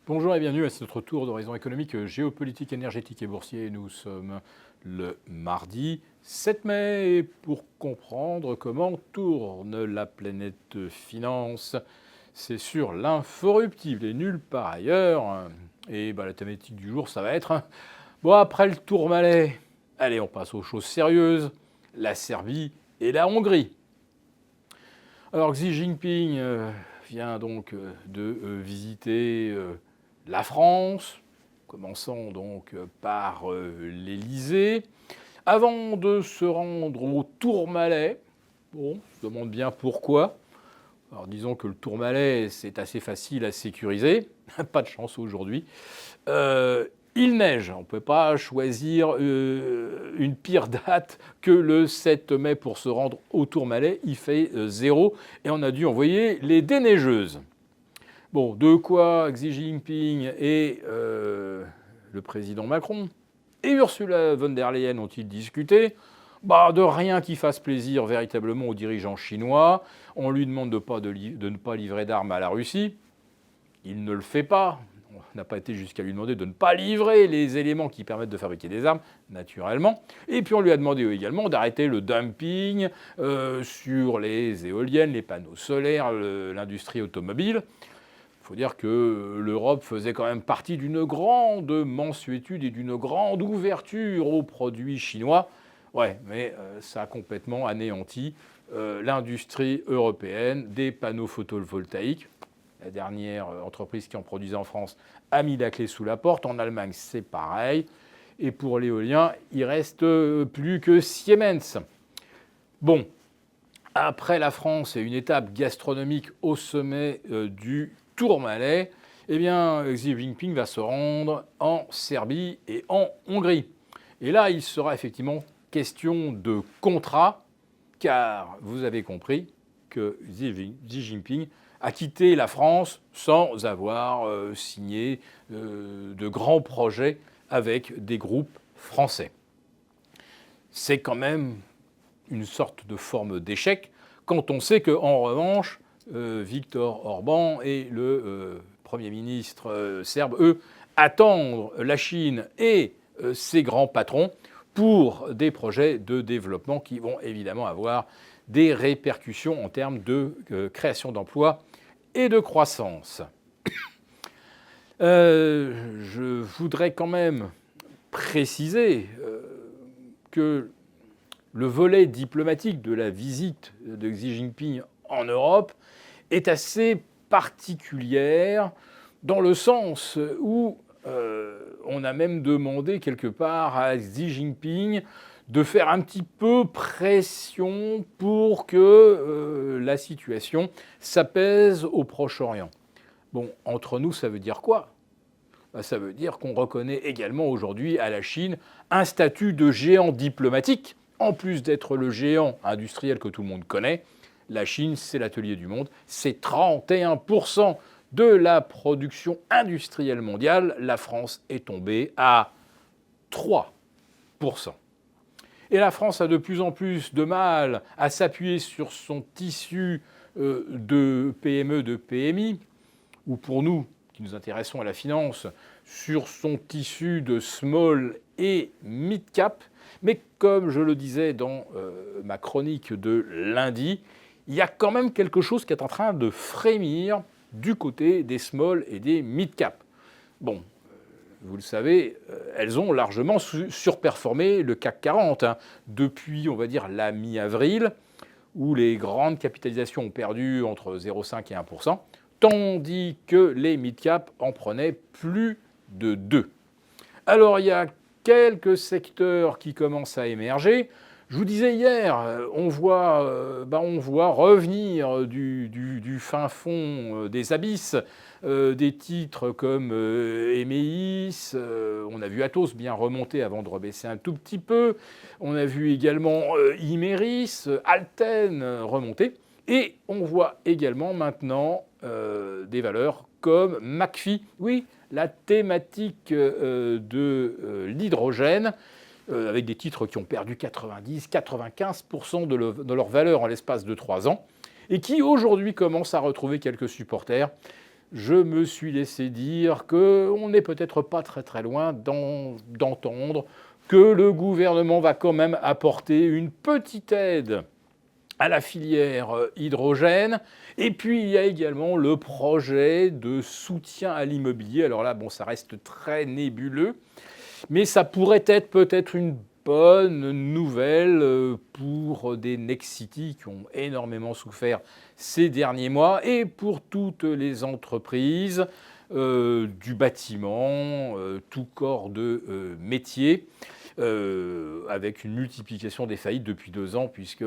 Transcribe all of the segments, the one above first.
Bonjour et bienvenue à notre tour d'horizon économique, géopolitique, énergétique et boursier. Nous sommes le mardi 7 mai et pour comprendre comment tourne la planète finance, c'est sur l'inforruptible et nulle part ailleurs. Et la thématique du jour, ça va être bon, après le Tourmalet, allez, on passe aux choses sérieuses, la Serbie et la Hongrie. Alors Xi Jinping vient donc de visiter la France, commençant donc par l'Élysée, avant de se rendre au Tourmalet. Bon, on se demande bien pourquoi. Alors disons que le Tourmalet, c'est assez facile à sécuriser. Pas de chance aujourd'hui. Il neige. On ne peut pas choisir une pire date que le 7 mai pour se rendre au Tourmalet. Il fait 0 et on a dû envoyer les déneigeuses. Bon, de quoi Xi Jinping et le président Macron et Ursula von der Leyen ont-ils discuté ? De rien qui fasse plaisir véritablement aux dirigeants chinois. On lui demande de ne pas livrer d'armes à la Russie. Il ne le fait pas. On n'a pas été jusqu'à lui demander de ne pas livrer les éléments qui permettent de fabriquer des armes, naturellement. Et puis on lui a demandé également d'arrêter le dumping sur les éoliennes, les panneaux solaires, l'industrie automobile. Il faut dire que l'Europe faisait quand même partie d'une grande mansuétude et d'une grande ouverture aux produits chinois. Ouais, mais ça a complètement anéanti l'industrie européenne des panneaux photovoltaïques. La dernière entreprise qui en produisait en France a mis la clé sous la porte. En Allemagne, c'est pareil. Et pour l'éolien, il reste plus que Siemens. Bon, après la France et une étape gastronomique au sommet du Tourmalet, eh bien, Xi Jinping va se rendre en Serbie et en Hongrie. Et là, il sera effectivement question de contrat, car vous avez compris que Xi Jinping a quitté la France sans avoir signé de grands projets avec des groupes français. C'est quand même une sorte de forme d'échec quand on sait qu'en revanche, Viktor Orban et le Premier ministre serbe, eux, attendent la Chine et ses grands patrons pour des projets de développement qui vont évidemment avoir des répercussions en termes de création d'emplois et de croissance. Je voudrais quand même préciser que le volet diplomatique de la visite de Xi Jinping en Europe est assez particulière dans le sens où on a même demandé quelque part à Xi Jinping de faire un petit peu pression pour que la situation s'apaise au Proche-Orient. Bon, entre nous, ça veut dire quoi ? Ça veut dire qu'on reconnaît également aujourd'hui à la Chine un statut de géant diplomatique. En plus d'être le géant industriel que tout le monde connaît, la Chine, c'est l'atelier du monde. C'est 31% de la production industrielle mondiale. La France est tombée à 3%. Et la France a de plus en plus de mal à s'appuyer sur son tissu de PME, de PMI, ou pour nous, qui nous intéressons à la finance, sur son tissu de small et mid cap. Mais comme je le disais dans ma chronique de lundi, il y a quand même quelque chose qui est en train de frémir du côté des small et des mid cap. Bon, vous le savez, elles ont largement surperformé le CAC 40 depuis, on va dire, la mi-avril, où les grandes capitalisations ont perdu entre 0,5 et 1%, tandis que les mid-cap en prenaient plus de 2. Alors, il y a quelques secteurs qui commencent à émerger. Je vous disais hier, on voit revenir du fin fond des abysses des titres comme Emeis, on a vu Atos bien remonter avant de rebaisser un tout petit peu, on a vu également Imerys, Alten remonter, et on voit également maintenant des valeurs comme McPhy, oui, la thématique de l'hydrogène, avec des titres qui ont perdu 90-95% de leur valeur en l'espace de 3 ans, et qui aujourd'hui commencent à retrouver quelques supporters. je me suis laissé dire qu'on n'est peut-être pas très loin d'entendre que le gouvernement va quand même apporter une petite aide à la filière hydrogène. Et puis, il y a également le projet de soutien à l'immobilier. Alors là, bon, ça reste très nébuleux, mais ça pourrait être peut-être une bonne nouvelle pour des Nexity qui ont énormément souffert ces derniers mois et pour toutes les entreprises du bâtiment, tout corps de métier. Avec une multiplication des faillites depuis 2 ans, puisque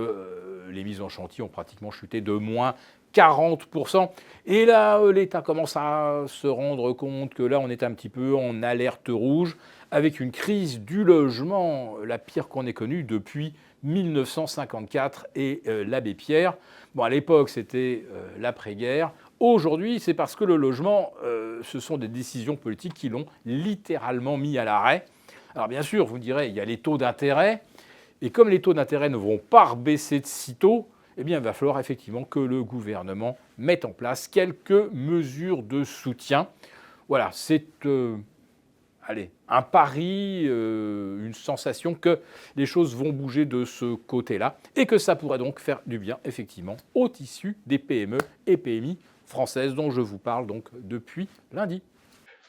les mises en chantier ont pratiquement chuté de moins 40%. Et là, l'État commence à se rendre compte que là, on est un petit peu en alerte rouge, avec une crise du logement, la pire qu'on ait connue depuis 1954 et l'abbé Pierre. Bon, à l'époque, c'était l'après-guerre. Aujourd'hui, c'est parce que le logement, ce sont des décisions politiques qui l'ont littéralement mis à l'arrêt. Alors bien sûr, vous direz, il y a les taux d'intérêt, et comme les taux d'intérêt ne vont pas baisser de sitôt, eh bien, il va falloir effectivement que le gouvernement mette en place quelques mesures de soutien. Voilà, c'est un pari, une sensation que les choses vont bouger de ce côté-là, et que ça pourrait donc faire du bien, effectivement, au tissu des PME et PMI françaises dont je vous parle donc depuis lundi.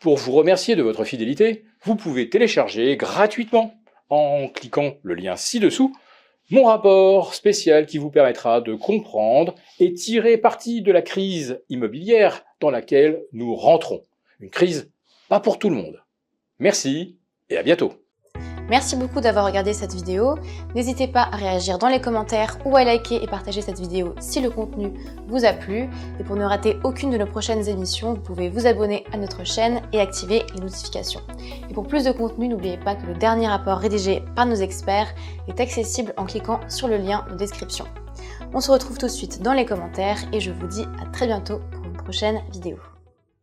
Pour vous remercier de votre fidélité, vous pouvez télécharger gratuitement, en cliquant le lien ci-dessous, mon rapport spécial qui vous permettra de comprendre et tirer parti de la crise immobilière dans laquelle nous rentrons. Une crise pas pour tout le monde. Merci et à bientôt. Merci beaucoup d'avoir regardé cette vidéo. N'hésitez pas à réagir dans les commentaires ou à liker et partager cette vidéo si le contenu vous a plu. Et pour ne rater aucune de nos prochaines émissions, vous pouvez vous abonner à notre chaîne et activer les notifications. Et pour plus de contenu, n'oubliez pas que le dernier rapport rédigé par nos experts est accessible en cliquant sur le lien de description. On se retrouve tout de suite dans les commentaires et je vous dis à très bientôt pour une prochaine vidéo.